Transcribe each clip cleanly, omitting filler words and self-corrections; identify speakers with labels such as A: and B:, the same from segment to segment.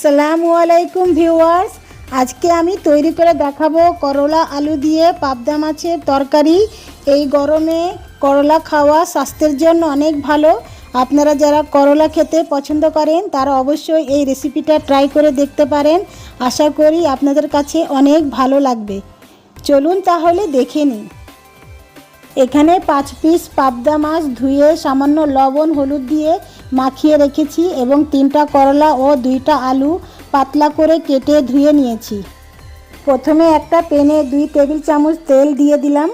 A: আসসালামু আলাইকুম ভিউয়ার্স, আজকে আমি তৈরি করে দেখাবো করলা আলু দিয়ে পাবদা মাছের তরকারি। এই গরমে করলা খাওয়া স্বাস্থ্যের জন্য অনেক ভালো। আপনারা যারা করলা খেতে পছন্দ করেন তারা অবশ্যই এই রেসিপিটা ট্রাই করে দেখতে পারেন। আশা করি আপনাদের কাছে অনেক ভালো লাগবে। চলুন তাহলে দেখে নিই। এখানে 5 পিস পাবদা মাছ ধুয়ে সামান্য লবণ হলুদ দিয়ে মাখিয়ে রেখেছি এবং 3টা করলা ও 2টা আলু পাতলা করে কেটে ধুয়ে নিয়েছি। প্রথমে একটা প্যানে 2 টেবিল চামচ তেল দিয়ে দিলাম।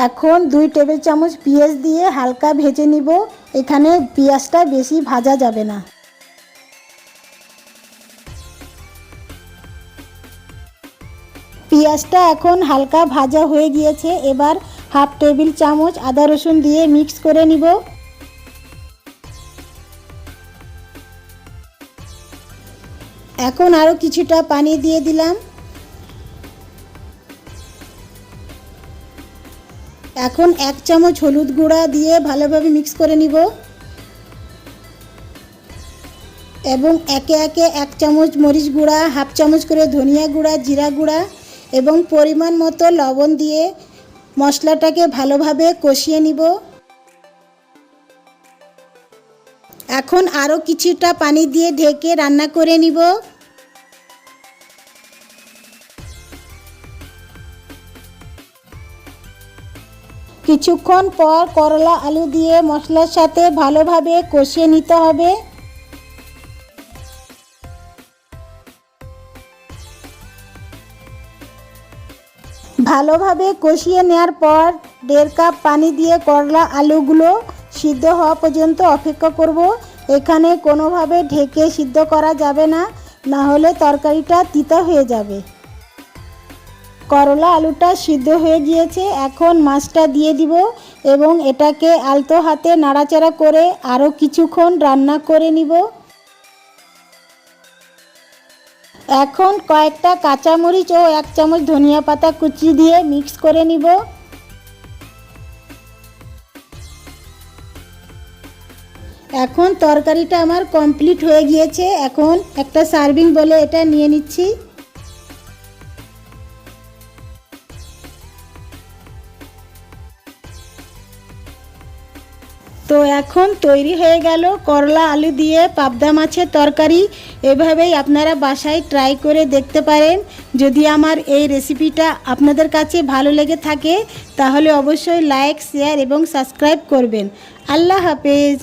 A: এখন 2 টেবিল চামচ পেঁয়াজ দিয়ে হালকা ভেজে নিব। এখানে পেঁয়াজটা বেশি ভাজা যাবে না। পেঁয়াজটা এখন হালকা ভাজা হয়ে গিয়েছে। এবার হাফ টেবিল চামচ আদা রসুন দিয়ে মিক্স করে নিব। এখন আরও কিছুটা পানি দিয়ে দিলাম। এখন 1 চামচ হলুদ গুঁড়া দিয়ে ভালোভাবে মিক্স করে নিব এবং একে একে 1 চামচ মরিচ গুঁড়া, হাফ চামচ করে ধনিয়া গুঁড়া, জিরা গুঁড়া এবং পরিমাণ মতো লবণ দিয়ে মশলাটাকে ভালোভাবে কষিয়ে নিব। এখন আরও কিছুটা পানি দিয়ে ঢেকে রান্না করে নিব। কিছুক্ষণ পর করলা আলু দিয়ে মশলার সাথে ভালোভাবে কষিয়ে নিতে হবে। ভালোভাবে কষিয়ে নেওয়ার পর 1.5 কাপ পানি দিয়ে করলা আলুগুলো সিদ্ধ হওয়া পর্যন্ত অপেক্ষা করব। এখানে কোনোভাবে ঢেকে সিদ্ধ করা যাবে না, না হলে তরকারিটা তিতা হয়ে যাবে। করলা আলুটা সিদ্ধ হয়ে গিয়েছে। এখন মাছটা দিয়ে দিব এবং এটাকে আলতো হাতে নাড়াচাড়া করে আরও কিছুক্ষণ রান্না করে নিব। এখন কয়েকটা কাঁচামরিচ ও 1 চামচ ধনিয়া পাতা কুচি দিয়ে মিক্স করে নিব। এখন তরকারিটা আমার কমপ্লিট হয়ে গিয়েছে। এখন একটা সার্ভিং বলে এটা নিয়ে নিচ্ছি। তো এখন তৈরি হয়ে গেল করলা আলু দিয়ে পাবদা মাছের তরকারি। এভাবেই আপনারা বাসায় ট্রাই করে দেখতে পারেন। যদি আমার এই রেসিপিটা আপনাদের কাছে ভালো লেগে থাকে তাহলে অবশ্যই লাইক, শেয়ার এবং সাবস্ক্রাইব করবেন। আল্লাহ হাফেজ।